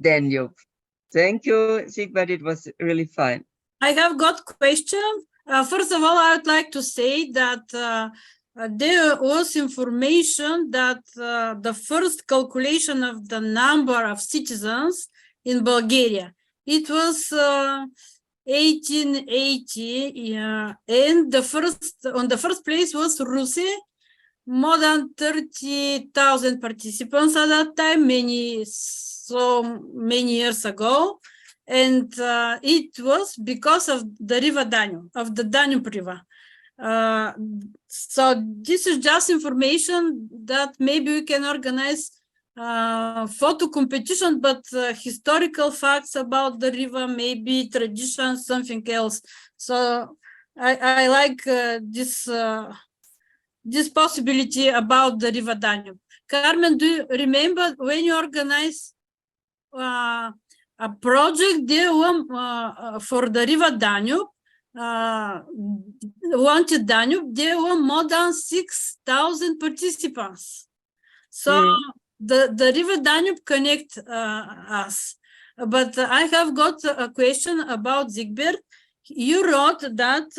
[SPEAKER 2] Danube. Thank you, Sigvard. It was really fine.
[SPEAKER 1] I have got question. First of all, I would like to say that there was information that the first calculation of the number of citizens in Bulgaria, it was 1880, and on the first place was Russia, more than 30,000 participants at that time, so many years ago. And it was because of the river Danube, of the Danube River. So this is just information that maybe we can organize photo competition, but historical facts about the river, maybe traditions, something else. So I like this possibility about the river Danube. Carmen, do you remember when you organized a project there for the river Danube, wanted Danube, there were more than 6,000 participants. So the river Danube connect us. But I have got a question about Sigbert. You wrote that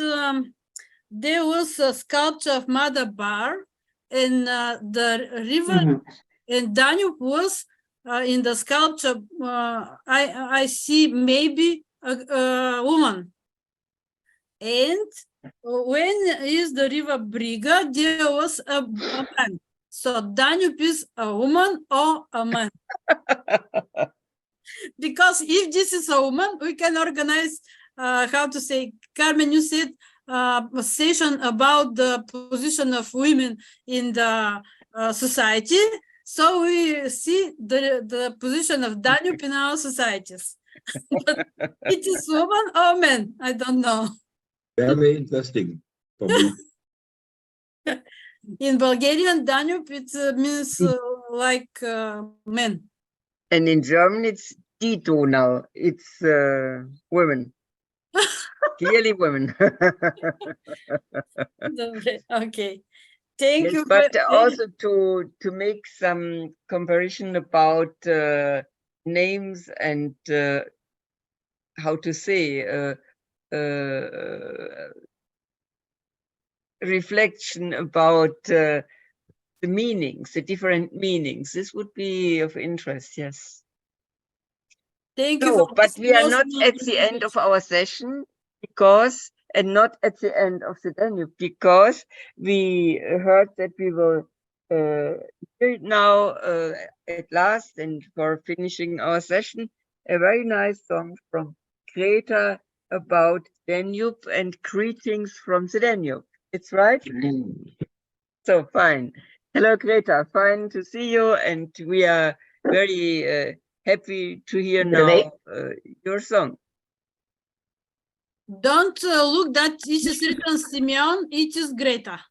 [SPEAKER 1] there was a sculpture of Mother Bar, and the river and Danube was in the sculpture. I see maybe a woman. And when is the river Briga, there was a man. So Danube is a woman or a man. Because if this is a woman, we can organize, how to say, Carmen, you said a session about the position of women in the society. So we see the position of Danube in our societies. But it is woman or man? I don't know.
[SPEAKER 6] Very interesting for me.
[SPEAKER 1] In Bulgarian, Danube, it means like men.
[SPEAKER 2] And in German, it's die Donau. It's women. Clearly women.
[SPEAKER 1] Okay. Thank you.
[SPEAKER 2] But also to make some comparison about names and how to say reflection about the meanings, the different meanings. This would be of interest, yes.
[SPEAKER 1] Thank you.
[SPEAKER 2] But we are not at the end of our session because, and not at the end of the Danube, because we heard that we will hear now at last, and for finishing our session, a very nice song from Greta about Danube and greetings from the Danube. It's right? So fine. Hello, Greta. Fine to see you, and we are very happy to hear now your song.
[SPEAKER 1] Don't look that it is written Simeon, it is Greta.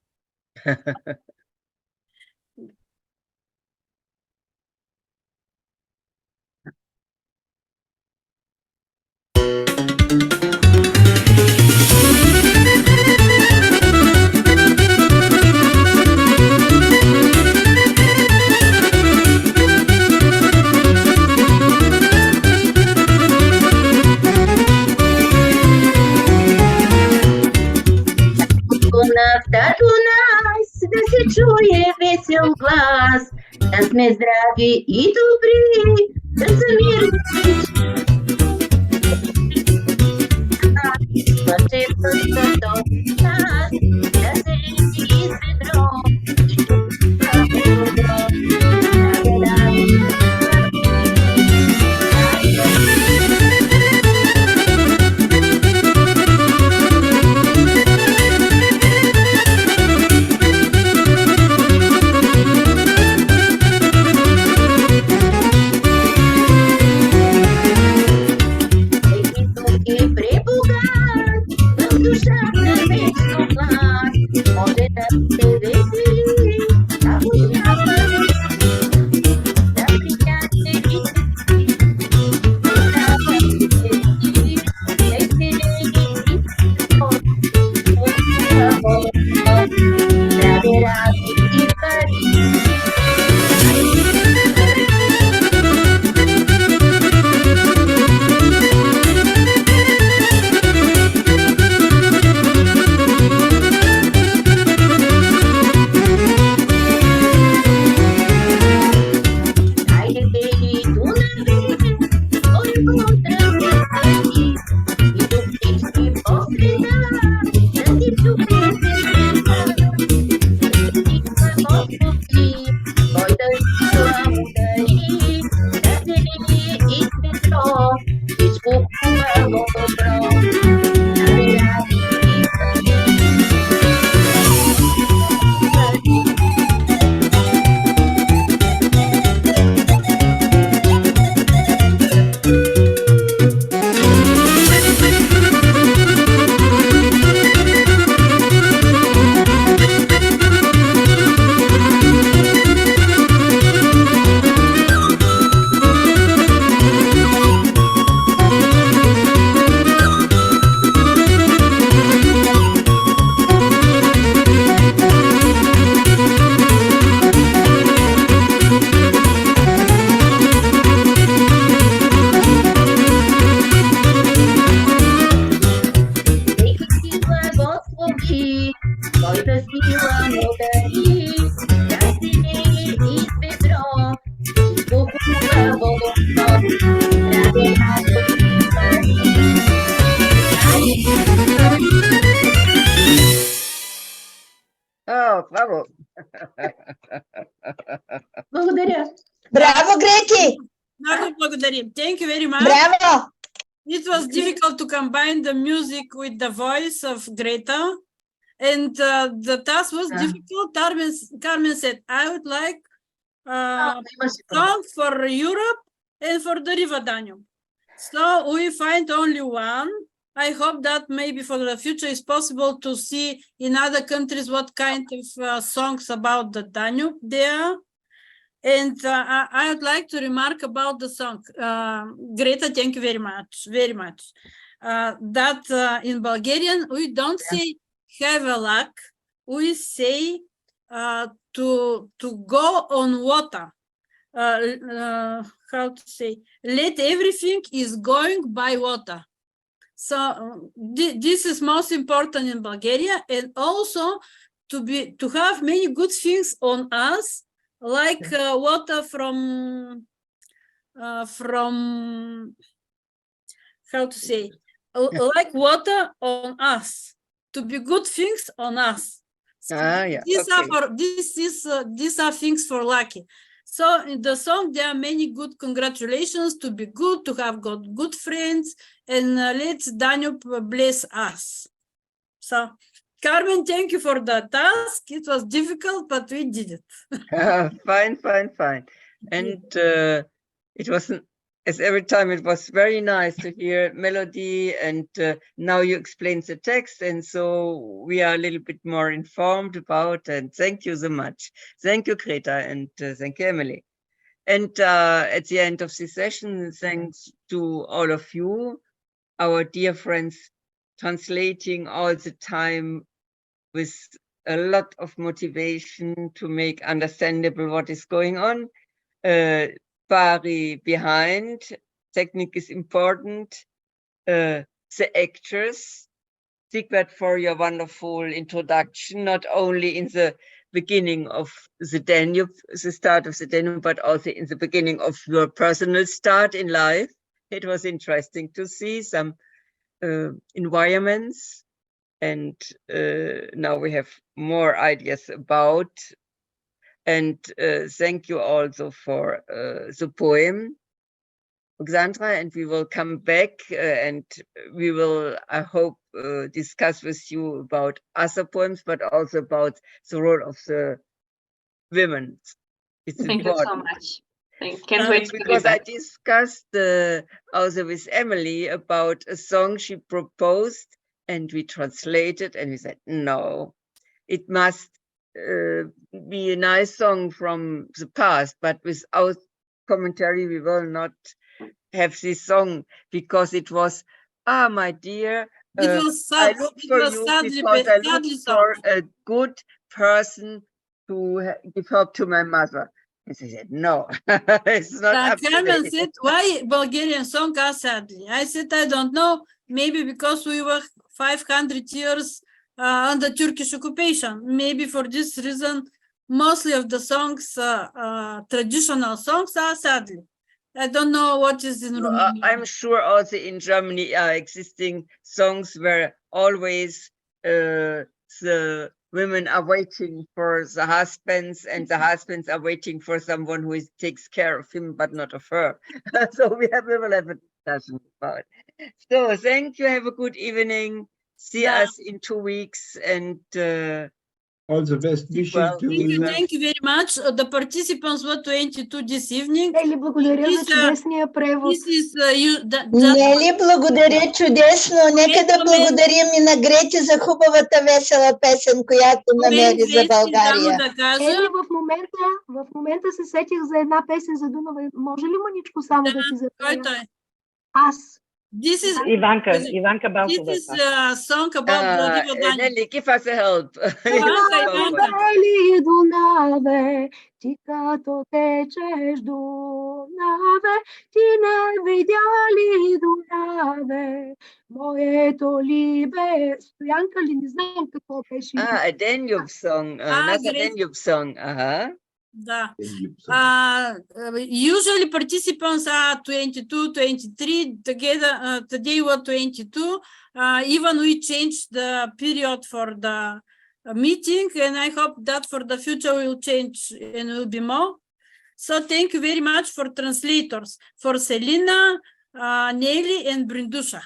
[SPEAKER 7] мы здрави и добры, да за мир Спасибо за то, нас, да зелени ведро, и препугать, был душевный вечно план, может, ты весели, а пусть не опадет, да
[SPEAKER 2] Oh, bravo.
[SPEAKER 7] Благодаря.
[SPEAKER 8] Браво, Грети!
[SPEAKER 1] Много благодарим. Thank you very much.
[SPEAKER 8] Браво!
[SPEAKER 1] It was difficult to combine the music with the voice of Greta. And the task was difficult. Carmen said, I would like song for Europe and for the River Danube. So we find only one. I hope that maybe for the future it's possible to see in other countries what kind of songs about the Danube there. And I would like to remark about the song. Greta, thank you very much, very much. That in Bulgarian, we don't say have a luck, we say to go on water. How to say, let everything is going by water. So this is most important in Bulgaria, and also to have many good things on us, like water from how to say, like water on us, to be good things on us. So
[SPEAKER 2] yeah,
[SPEAKER 1] these are things for lucky. So in the song, there are many good congratulations, to be good, to have got good friends, and let Danube bless us. So, Carmen, thank you for the task. It was difficult, but we did it.
[SPEAKER 2] Fine. And it wasn't, as every time, it was very nice to hear melody, and now you explained the text, and so we are a little bit more informed about, and thank you so much. Thank you, Greta, and thank you, Emily. And at the end of the session, thanks to all of you, our dear friends, translating all the time with a lot of motivation to make understandable what is going on. Bari behind, technique is important. The actors, Sigvard, for your wonderful introduction, not only in the beginning of the Danube, the start of the Danube, but also in the beginning of your personal start in life. It was interesting to see some environments, and now we have more ideas about. And thank you also for the poem, Alexandra, and we will come back and we will, I hope, discuss with you about other poems, but also about the role of the women. It's
[SPEAKER 5] Thank
[SPEAKER 2] important.
[SPEAKER 5] you so much. Can't wait to be
[SPEAKER 2] Because I
[SPEAKER 5] back.
[SPEAKER 2] discussed also with Emily about a song she proposed, and we translated, and we said, no, it must be a nice song from the past, but without commentary, we will not have this song, because it was, my dear,
[SPEAKER 1] It was
[SPEAKER 2] I
[SPEAKER 1] sad.
[SPEAKER 2] look
[SPEAKER 1] It
[SPEAKER 2] for
[SPEAKER 1] was
[SPEAKER 2] you
[SPEAKER 1] sadly,
[SPEAKER 2] because I look
[SPEAKER 1] sadly
[SPEAKER 2] for
[SPEAKER 1] song.
[SPEAKER 2] a good person to give help to my mother. And she said, no, it's not up to
[SPEAKER 1] Carmen
[SPEAKER 2] date.
[SPEAKER 1] said, why Bulgarian song are sadly? I said, I don't know. Maybe because we were 500 years under Turkish occupation. Maybe for this reason, mostly of the songs, traditional songs are sadly. I don't know what is in Romania.
[SPEAKER 2] I'm sure also in Germany are existing songs where always the women are waiting for the husbands, and the husbands are waiting for someone who takes care of him, but not of her. So we will have a discussion about it. So thank you. Have a good evening. See us in 2 weeks, and
[SPEAKER 6] All the best wishes
[SPEAKER 2] well,
[SPEAKER 6] to
[SPEAKER 1] Thank you very much. The participants were 22 this evening.
[SPEAKER 3] Ели, благодаря за чудесния превод.
[SPEAKER 1] This is
[SPEAKER 8] Нели, благодаря чудесно. Нека да благодарим и на Грети за хубавата весела песен, която намери за България.
[SPEAKER 3] Ели, в момента се сетих за една песен за Дунава. Може ли маничко само да ти запея? Аз.
[SPEAKER 1] This is
[SPEAKER 9] Ivanka
[SPEAKER 1] This is a song about Vladimir Danube.
[SPEAKER 2] Nelly, give us a help.
[SPEAKER 3] Дунаве, Дунаве, ти като течеш, Дунаве, ти не видя ли, Дунаве, моето либе. Стоянка ли, не знам какво беше.
[SPEAKER 2] A Danube song, not a Danube song.
[SPEAKER 1] Да. Usually participants are 22, 23, together, today were 22. Even we changed the period for the meeting, and I hope that for the future will change and will be more. So thank you very much for translators, for Selina, Nelly, and Brindusha.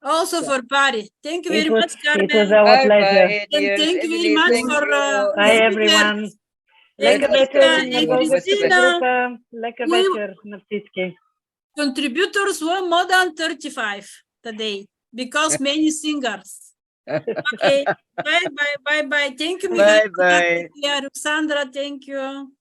[SPEAKER 1] Also for Pari. Thank you very much, Carmen.
[SPEAKER 9] It was our pleasure.
[SPEAKER 1] And thank you very much for
[SPEAKER 9] Bye, everyone. Лека вечер на българската група. Лека вечер на всички.
[SPEAKER 1] Contributors were more than 35 today because many singers. Okay, bye. Thank you, Miguel.
[SPEAKER 2] Bye.
[SPEAKER 1] Alexandra, thank you.